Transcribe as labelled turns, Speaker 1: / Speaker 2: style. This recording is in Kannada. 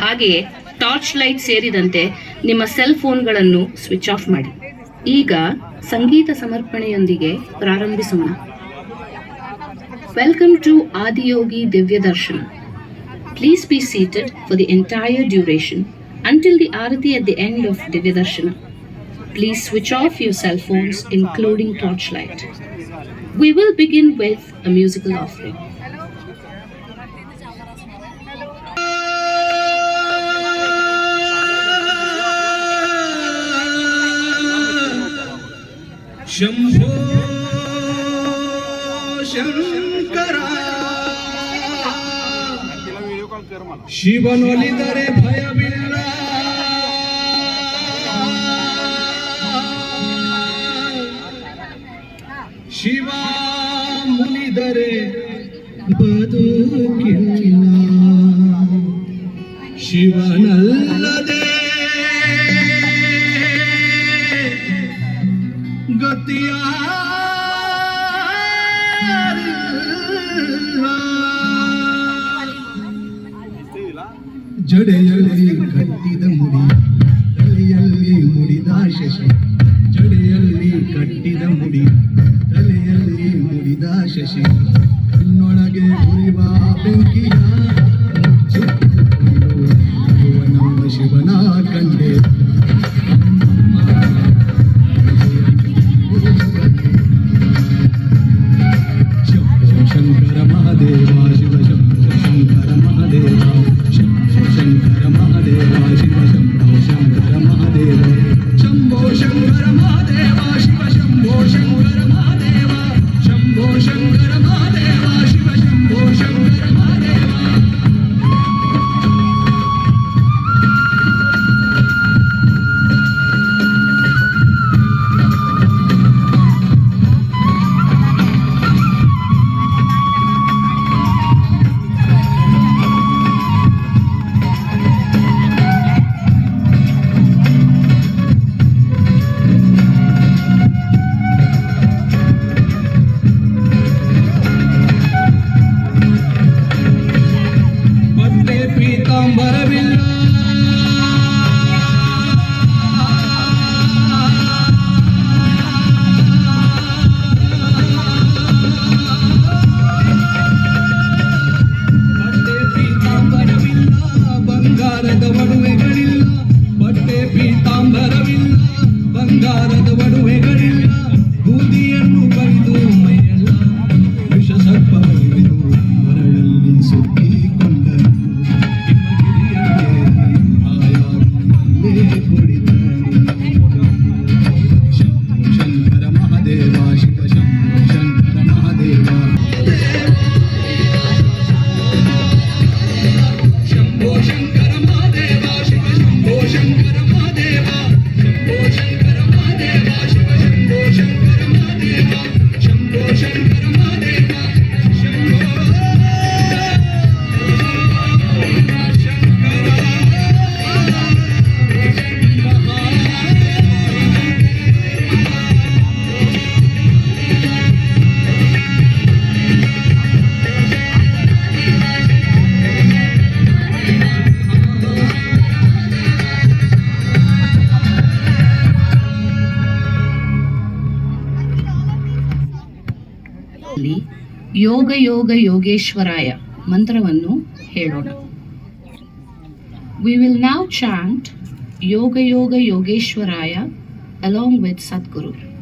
Speaker 1: ಹಾಗೆಯೇ ಟಾರ್ಚ್ ಲೈಟ್ ಸೇರಿದಂತೆ ನಿಮ್ಮ ಸೆಲ್ ಫೋನ್ಗಳನ್ನು ಸ್ವಿಚ್ ಆಫ್ ಮಾಡಿ. ಈಗ ಸಂಗೀತ ಸಮರ್ಪಣೆಯೊಂದಿಗೆ ಪ್ರಾರಂಭಿಸೋಣ. ವೆಲ್ಕಮ್ ಟು ಆದಿಯೋಗಿ ದಿವ್ಯ ದರ್ಶನ. Please be seated for the entire duration until the Arati at the end of Divya Darshana. Please switch off your cell phones, including torchlight. We will begin with a musical offering.
Speaker 2: Shambho Shankara ಶಿವನೊಲಿದರೆ ಭಯವಿಲ್ಲ, ಶಿವ ಮುನಿದರೆ ಬದುಕಿಲ್ಲ, ಶಿವನಲ್ಲದೆ ಗತಿಯ ಜಡೆಯಲ್ಲಿ ಕಟ್ಟಿದ ಮುಡಿ, ತಲೆಯಲ್ಲಿ ಮುಡಿದ ಶಶಿ, ಜಡೆಯಲ್ಲಿ ಕಟ್ಟಿದ ಮುಡಿ, ತಲೆಯಲ್ಲಿ ಮುಡಿದ ಶಶಿ, ನನ್ನೊಳಗೆ ಉರಿವ ಬೆಂಕಿಯ ಮುಚ್ಚಿಟ್ಟುಕೊಂಡು ನಮ್ಮ ಶಿವನ ಕಂಡೆ. ಶಂಭೋ ಶಂಕರ ಮಹಾದೇವ, ಶಿವ ಶಂಭೋ ಶಂಕರ ಮಹಾದೇವ, ಶಂಕರ ಮಹಾದೇವ, ಶಿವ ಶಂಭೋ ಶಂಕರ ಮಹಾದೇವ, ಶಂಭೋ ಶಂಕರ ಮಹಾದೇವ, ಶಿವ ಶಂಭೋ ಶಂಕರ ಮಹಾದೇವ, ಶಂಭೋ ಶಂಕರ ಮಹಾದೇವ, ಶಿವ ಶಂಭೋ ಶಂಕರ ಮಹಾದೇವ. ಪೀತಾಂಬರವಿಲ್ಲ, ಬಟ್ಟೆ ಪೀತಾಂಬರವಿಲ್ಲ, ಬಂಗಾರದ ಒಡವೆಗಳಿಲ್ಲ, ಬಟ್ಟೆ ಪೀತಾಂಬರವಿಲ್ಲ, ಬಂಗಾರದ ಒಡವೆಗಳಿಲ್ಲ, ಬೂದಿಯನ್ನು ಬರಿದು ಮೈಯೆಲ್ಲ ವಿಷ ಸರ್ಪವಿದು ಮರಳಲ್ಲಿ ಸುತ್ತಿಕೊಂಡರು. ಶಂಕರ ಮಹಾದೇವ, ಶಿವ ಶಂಭೋ ಶಂಕರ ಮಹಾದೇವ, ಶಂಭೋ ಶಂಕರ ಮಹಾದೇವ, ಶಿವ ಶಂಭೋ ಶಂಕರ ಮಹಾದೇವ, ಶಂಭೋ ಶಂಕರ ಮಹಾದೇವ, ಶಿವ ಶಂಭೋ ಶಂಕರ ಮಹಾದೇವ, ಶಂಭೋ ಶಂಕರ ಮಹಾದೇವ, ಶಂಭೋ
Speaker 1: ಯೋಗ ಯೋಗ ಯೋಗೇಶ್ವರಾಯ ಮಂತ್ರವನ್ನು ಹೇಳೋಣ. We will now chant Yoga Yoga Yogeshwaraya along with Sadhguru.